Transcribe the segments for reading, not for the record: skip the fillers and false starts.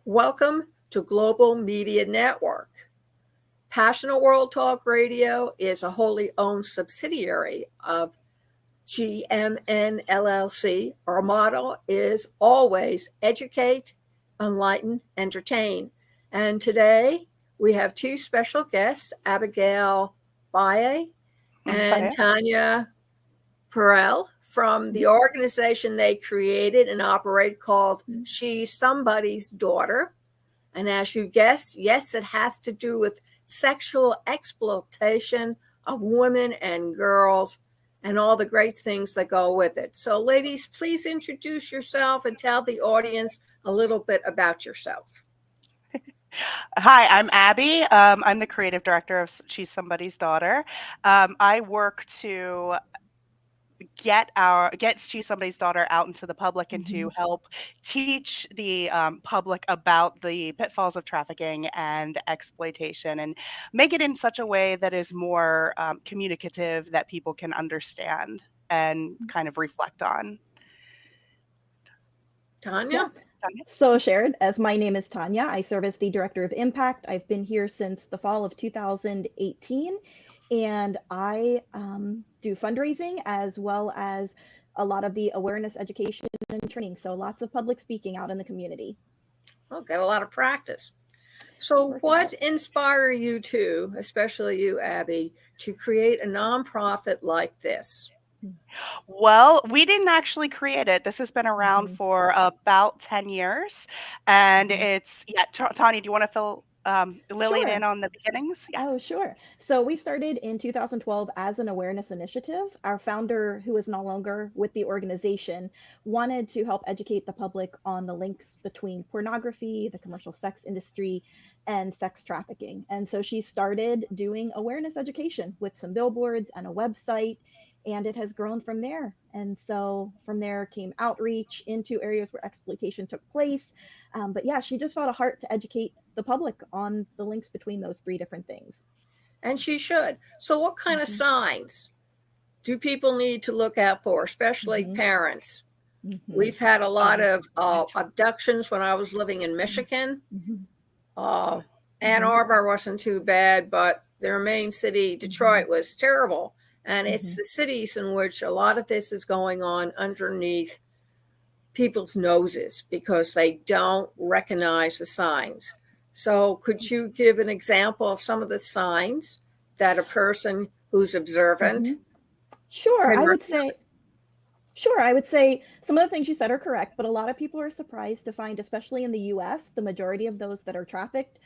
Welcome to Global Media Network. Passionate World Talk Radio is a wholly owned subsidiary of GMN LLC. Our motto is always educate, enlighten, entertain. And today we have two special guests, Abigail Baia and Tanya Perel from the organization they created and operate called She's Somebody's Daughter. And as you guessed, yes, it has to do with sexual exploitation of women and girls and all the great things that go with it. So ladies, please introduce yourself and tell the audience a little bit about yourself. Hi, I'm Abby. I'm the creative director of She's Somebody's Daughter. I work to get She's Somebody's Daughter out into the public and to help teach the public about the pitfalls of trafficking and exploitation and make it in such a way that is more communicative, that people can understand and kind of reflect on. Tanya? So Sharon, as my name is Tanya, I serve as the Director of Impact. I've been here since the fall of 2018, and I do fundraising as well as a lot of the awareness, education, and training. So lots of public speaking out in the community. Oh, got a lot of practice. So what inspired you to, especially you, Abby, to create a nonprofit like this? Well, we didn't actually create it. This has been around for about 10 years. And it's, Tanya, do you want to fill Lillian in on the beginnings? Yeah. Oh, sure. So we started in 2012 as an awareness initiative. Our founder, who is no longer with the organization, wanted to help educate the public on the links between pornography, the commercial sex industry, and sex trafficking. And so she started doing awareness education with some billboards and a website. And it has grown from there. And so from there came outreach into areas where exploitation took place. But yeah, she just felt a heart to educate the public on the links between those three different things. And she should. So what kind of signs do people need to look out for, especially parents? We've had a lot of abductions when I was living in Michigan. Ann Arbor wasn't too bad, but their main city, Detroit, was terrible. And it's the cities in which a lot of this is going on underneath people's noses because they don't recognize the signs. So could you give an example of some of the signs that a person who's observant? Sure, I would say some of the things you said are correct, but a lot of people are surprised to find, especially in the US, the majority of those that are trafficked,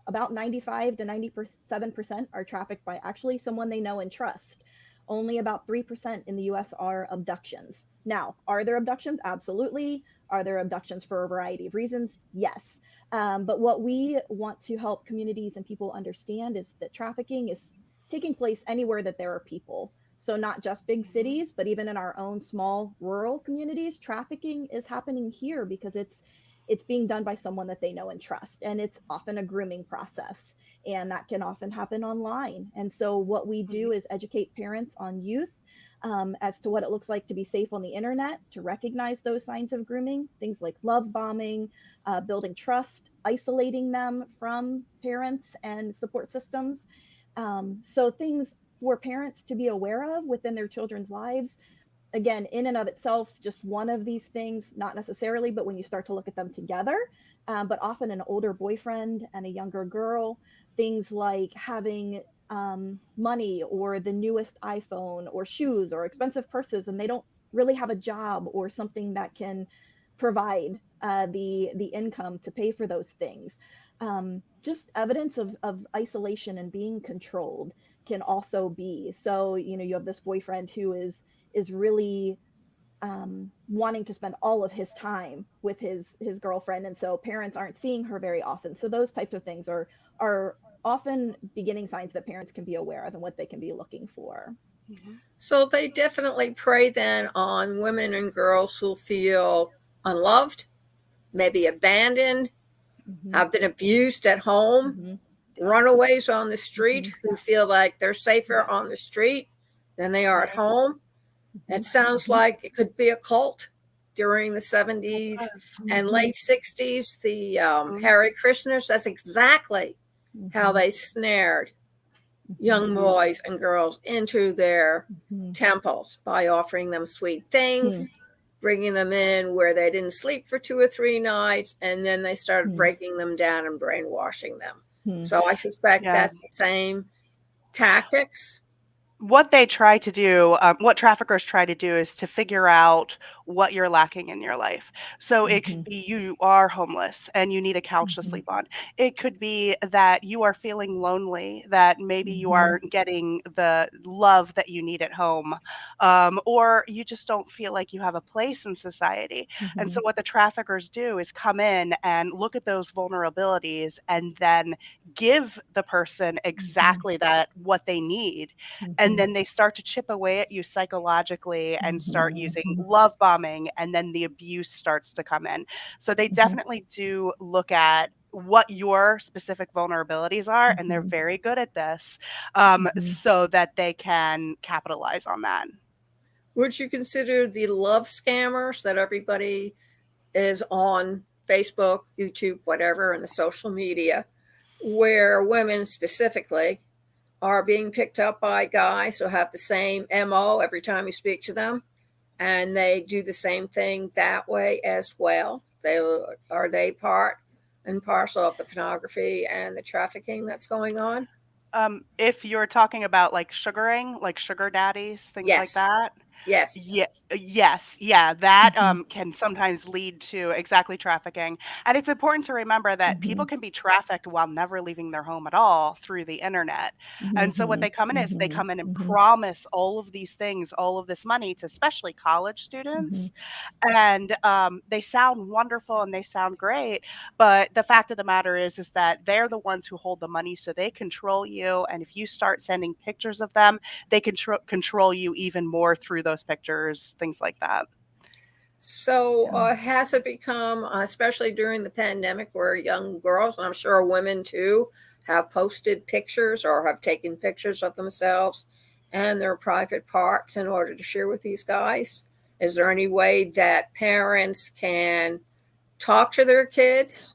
about 95 to 97% are trafficked by actually someone they know and trust. Only about 3% in the US are abductions. Now, are there abductions? Absolutely. Are there abductions for a variety of reasons? Yes. But what we want to help communities and people understand is that trafficking is taking place anywhere that there are people. So not just big cities, but even in our own small rural communities, trafficking is happening here because it's being done by someone that they know and trust. And it's often a grooming process. And that can often happen online. And so what we do is educate parents on youth as to what it looks like to be safe on the internet, to recognize those signs of grooming, things like love bombing, building trust, isolating them from parents and support systems. So things for parents to be aware of within their children's lives. Again, in and of itself, just one of these things, not necessarily, but when you start to look at them together, but often an older boyfriend and a younger girl, things like having money or the newest iPhone or shoes or expensive purses, and they don't really have a job or something that can provide the income to pay for those things. Just evidence of isolation and being controlled can also be. So, you have this boyfriend who is really wanting to spend all of his time with his girlfriend, and so parents aren't seeing her very often. So those types of things are often beginning signs that parents can be aware of and what they can be looking for. So they definitely prey then on women and girls who feel unloved, maybe abandoned, have been abused at home, runaways on the street who feel like they're safer on the street than they are at home. It sounds like it could be a cult. during the 70s Yes. and late 60s, the Mhm. Hare Krishnas. That's exactly how they snared young boys and girls into their temples by offering them sweet things, bringing them in where they didn't sleep for 2 or 3 nights, and then they started breaking them down and brainwashing them. So I suspect Yeah. that's the same tactics. What they try to do, what traffickers try to do is to figure out what you're lacking in your life. So it could be you are homeless and you need a couch to sleep on. It could be that you are feeling lonely, that maybe you aren't getting the love that you need at home, or you just don't feel like you have a place in society. And so what the traffickers do is come in and look at those vulnerabilities and then give the person exactly that what they need. And then they start to chip away at you psychologically and start using love bombing, and then the abuse starts to come in. So they definitely do look at what your specific vulnerabilities are, and they're very good at this, so that they can capitalize on that. Would you consider the love scammers that everybody is on Facebook, YouTube, whatever, and the social media, where women specifically are being picked up by guys who have the same MO every time you speak to them, and they do the same thing that way as well? Are they part and parcel of the pornography and the trafficking that's going on? If you're talking about like sugaring, like sugar daddies, things like Yes. that. Yes. Yeah, yes, yeah, that can sometimes lead to exactly trafficking. And it's important to remember that people can be trafficked while never leaving their home at all through the internet. And so what they come in is they come in and promise all of these things, all of this money to especially college students. And they sound wonderful and they sound great. But the fact of the matter is that they're the ones who hold the money, so they control you. And if you start sending pictures of them, they control you even more through those pictures, things like that. So has it become, especially during the pandemic, where young girls, and I'm sure women too, have posted pictures or have taken pictures of themselves and their private parts in order to share with these guys? Is there any way that parents can talk to their kids?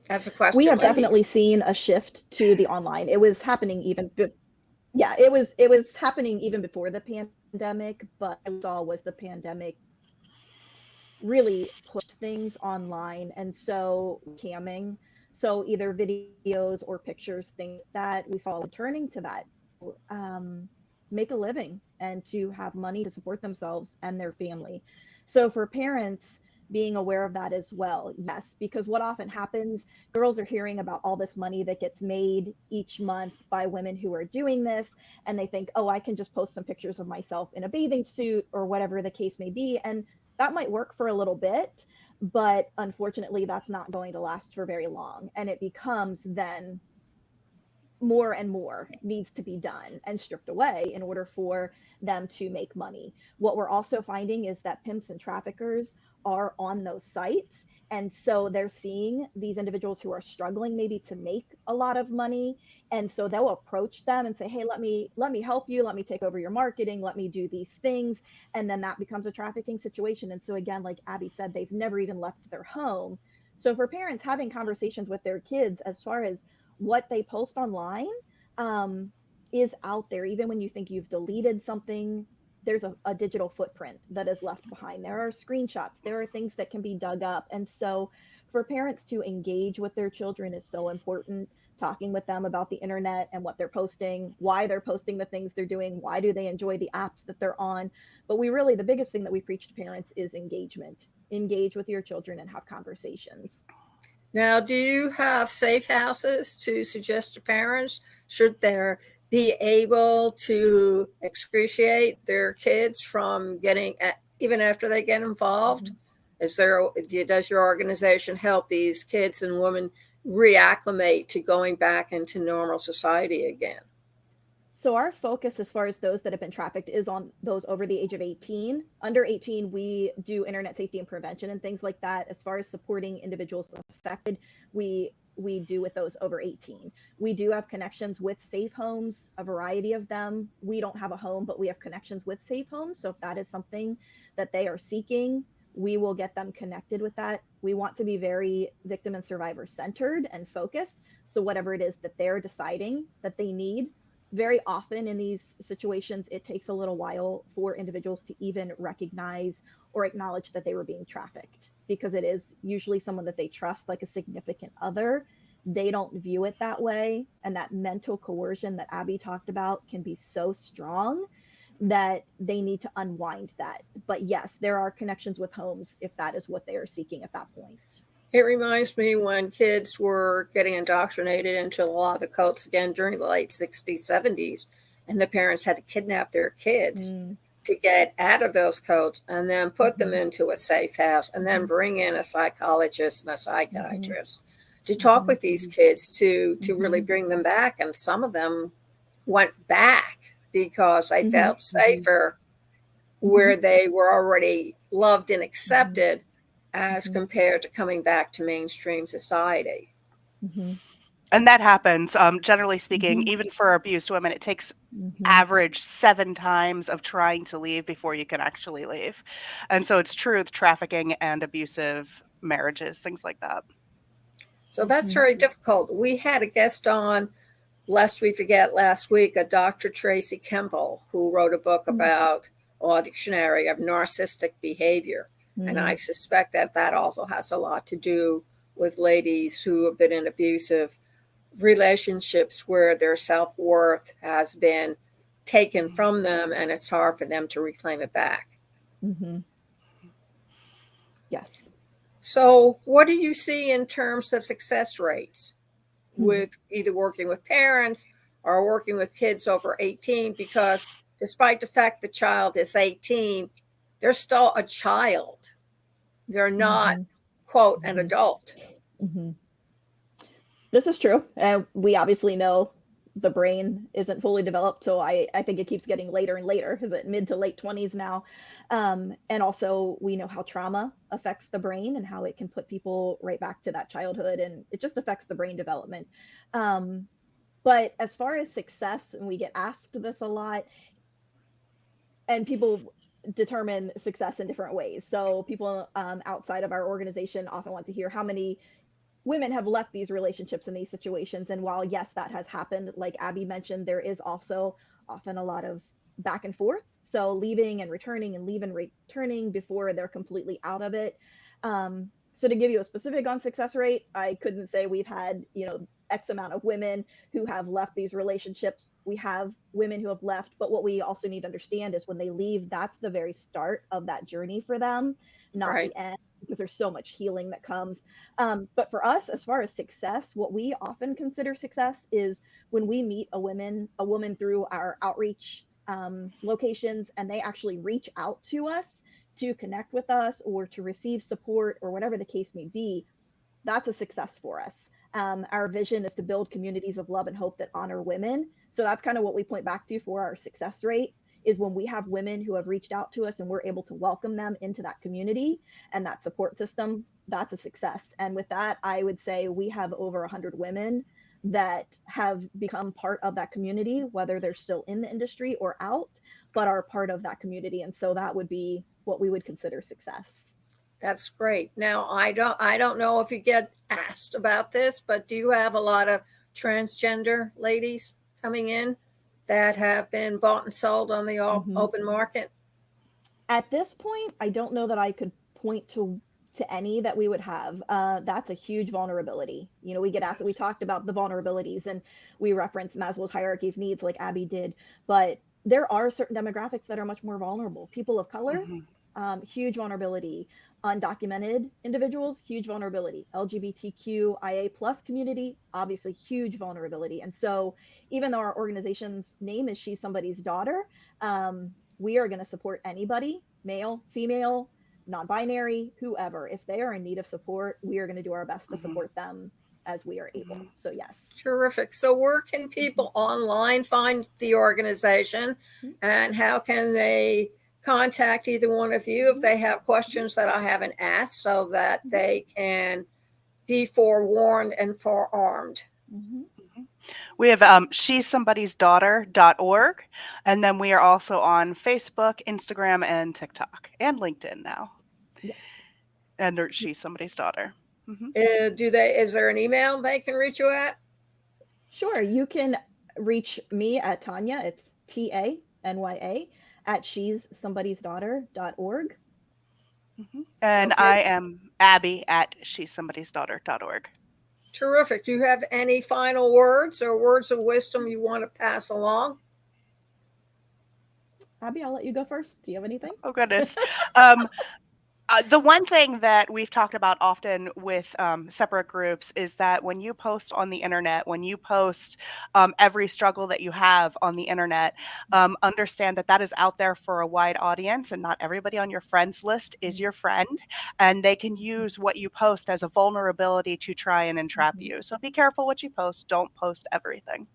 That's a question. We have ladies. definitely seen a shift to the online. It was happening yeah, it was happening even before the pandemic, but what I saw was the pandemic really pushed things online. And so camming, so either videos or pictures, things that we saw turning to that, make a living and to have money to support themselves and their family. So for parents, being aware of that as well. Yes, because what often happens, girls are hearing about all this money that gets made each month by women who are doing this, and they think, oh, I can just post some pictures of myself in a bathing suit or whatever the case may be. And that might work for a little bit, but unfortunately, that's not going to last for very long. And it becomes then more and more needs to be done and stripped away in order for them to make money. What we're also finding is that pimps and traffickers are on those sites. And so they're seeing these individuals who are struggling maybe to make a lot of money. And so they'll approach them and say, hey, let me help you. Let me take over your marketing. Let me do these things. And then that becomes a trafficking situation. And so again, like Abby said, they've never even left their home. So for parents having conversations with their kids as far as what they post online, is out there. Even when you think you've deleted something, there's a digital footprint that is left behind. There are screenshots, there are things that can be dug up. And so for parents to engage with their children is so important. Talking with them about the internet and what they're posting, why they're posting the things they're doing, why do they enjoy the apps that they're on. But the biggest thing that we preach to parents is engagement. Engage with your children and have conversations. Now, do you have safe houses to suggest to parents? Should they be able to excruciate their kids from getting, even after they get involved? Does your organization help these kids and women reacclimate to going back into normal society again? So our focus as far as those that have been trafficked is on those over the age of 18. Under 18, we do internet safety and prevention and things like that. As far as supporting individuals affected, we we do with those over 18. We do have connections with safe homes, a variety of them. We don't have a home, but we have connections with safe homes. So if that is something that they are seeking, we will get them connected with that. We want to be very victim and survivor centered and focused. So whatever it is that they're deciding that they need, very often in these situations, it takes a little while for individuals to even recognize or acknowledge that they were being trafficked, because it is usually someone that they trust, like a significant other. They don't view it that way. And that mental coercion that Abby talked about can be so strong that they need to unwind that. But yes, there are connections with homes if that is what they are seeking at that point. It reminds me when kids were getting indoctrinated into a lot of the cults again during the late 60s, 70s, and the parents had to kidnap their kids to get out of those cults and then put them into a safe house and then bring in a psychologist and a psychiatrist to talk with these kids to really bring them back. And some of them went back because they felt safer where they were already loved and accepted as compared to coming back to mainstream society. And that happens, generally speaking, even for abused women, it takes average 7 times of trying to leave before you can actually leave. And so it's true with trafficking and abusive marriages, things like that. So that's very difficult. We had a guest on, lest we forget, last week, a Dr. Tracy Kemble, who wrote a book about a dictionary of narcissistic behavior. And I suspect that that also has a lot to do with ladies who have been in abusive relationships where their self-worth has been taken from them and it's hard for them to reclaim it back. Yes. So what do you see in terms of success rates with either working with parents or working with kids over 18? Because despite the fact the child is 18, they're still a child. They're not, quote, an adult. This is true. And we obviously know the brain isn't fully developed. So I think it keeps getting later and later. Is it mid to late 20s now? And also we know how trauma affects the brain and how it can put people right back to that childhood. And it just affects the brain development. But as far as success, and we get asked this a lot, and people determine success in different ways. So people outside of our organization often want to hear how many women have left these relationships in these situations. And while, yes, that has happened, like Abby mentioned, there is also often a lot of back and forth. So leaving and returning and leaving, returning before they're completely out of it. So to give you a specific on success rate, I couldn't say we've had, X amount of women who have left these relationships. We have women who have left, but what we also need to understand is when they leave, that's the very start of that journey for them, not the end, because there's so much healing that comes. But for us, as far as success, what we often consider success is when we meet a woman through our outreach locations, and they actually reach out to us to connect with us or to receive support or whatever the case may be. That's a success for us. Our vision is to build communities of love and hope that honor women. So that's kind of what we point back to for our success rate, is when we have women who have reached out to us and we're able to welcome them into that community and that support system. That's a success. And with that, I would say we have over 100 women that have become part of that community, whether they're still in the industry or out, but are part of that community. And so that would be what we would consider success. That's great. Now, I don't know if you get asked about this, but do you have a lot of transgender ladies coming in that have been bought and sold on the open market? At this point, I don't know that I could point to any that we would have. That's a huge vulnerability. We get asked, we talked about the vulnerabilities and we reference Maslow's hierarchy of needs like Abby did, but there are certain demographics that are much more vulnerable. People of color, huge vulnerability. Undocumented individuals, huge vulnerability. LGBTQIA plus community, obviously huge vulnerability. And so even though our organization's name is She's Somebody's Daughter, we are going to support anybody, male, female, non-binary, whoever. If they are in need of support, we are going to do our best to support them as we are able. So yes. Terrific. So where can people online find the organization, and how can they contact either one of you if they have questions that I haven't asked, so that they can be forewarned and forearmed. Mhm. We have she'ssomebody'sdaughter.org, and then we are also on Facebook, Instagram, and TikTok, and LinkedIn now. Yes. And She's Somebody's Daughter. Is there an email they can reach you at? Sure. You can reach me at Tanya. It's TANYA at she'ssomebody'sdaughter.org. And Okay. I am Abby at she'ssomebody'sdaughter.org. Terrific. Do you have any final words or words of wisdom you want to pass along? Abby, I'll let you go first. Do you have anything? Oh, goodness. The one thing that we've talked about often with separate groups is that when you post on the internet, when you post every struggle that you have on the internet, understand that that is out there for a wide audience, and not everybody on your friends list is your friend, and they can use what you post as a vulnerability to try and entrap you. So be careful what you post. Don't post everything.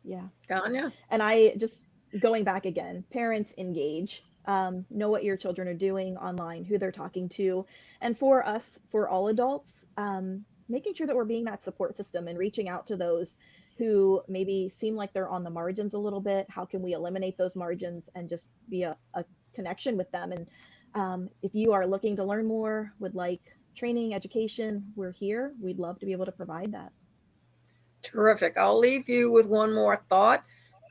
Yeah. Tanya? And I just going back again, parents engage. Know what your children are doing online, who they're talking to. And for us, for all adults, making sure that we're being that support system and reaching out to those who maybe seem like they're on the margins a little bit. How can we eliminate those margins and just be a connection with them? And if you are looking to learn more, would like training, education, we're here. We'd love to be able to provide that. Terrific. I'll leave you with one more thought,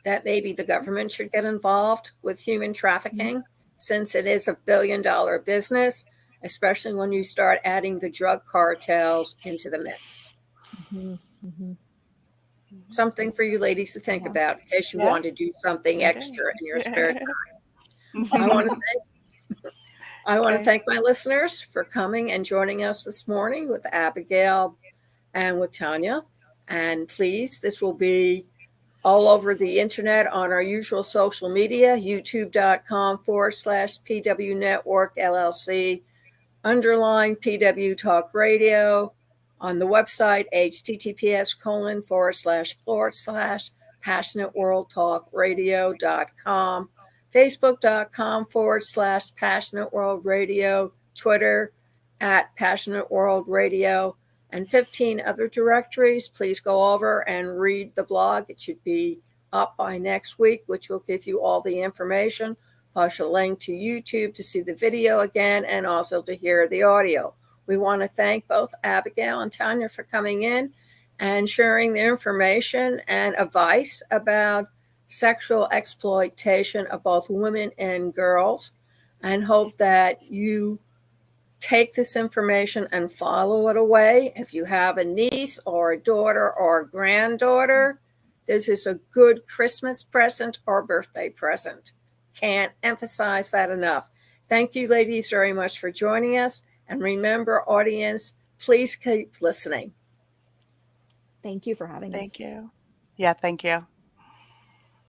that maybe the government should get involved with human trafficking, since it is a billion-dollar business, especially when you start adding the drug cartels into the mix. Something for you ladies to think about in case you want to do something extra in your spare time. I want to thank my listeners for coming and joining us this morning with Abigail and with Tanya. And please, this will be all over the internet on our usual social media, youtube.com/PW Network LLC, _ PW Talk Radio, on the website, https://passionateworldtalkradio.com, facebook.com/passionateworldradio, Twitter @passionateworldradio, and 15 other directories. Please go over and read the blog. It should be up by next week, which will give you all the information, plus a link to YouTube to see the video again and also to hear the audio. We want to thank both Abigail and Tanya for coming in and sharing their information and advice about sexual exploitation of both women and girls, and hope that you take this information and follow it away. If you have a niece or a daughter or a granddaughter, this is a good Christmas present or birthday present. Can't emphasize that enough. Thank you, ladies, very much for joining us. And remember, audience, please keep listening. Thank you for having us. Thank you. Yeah, thank you.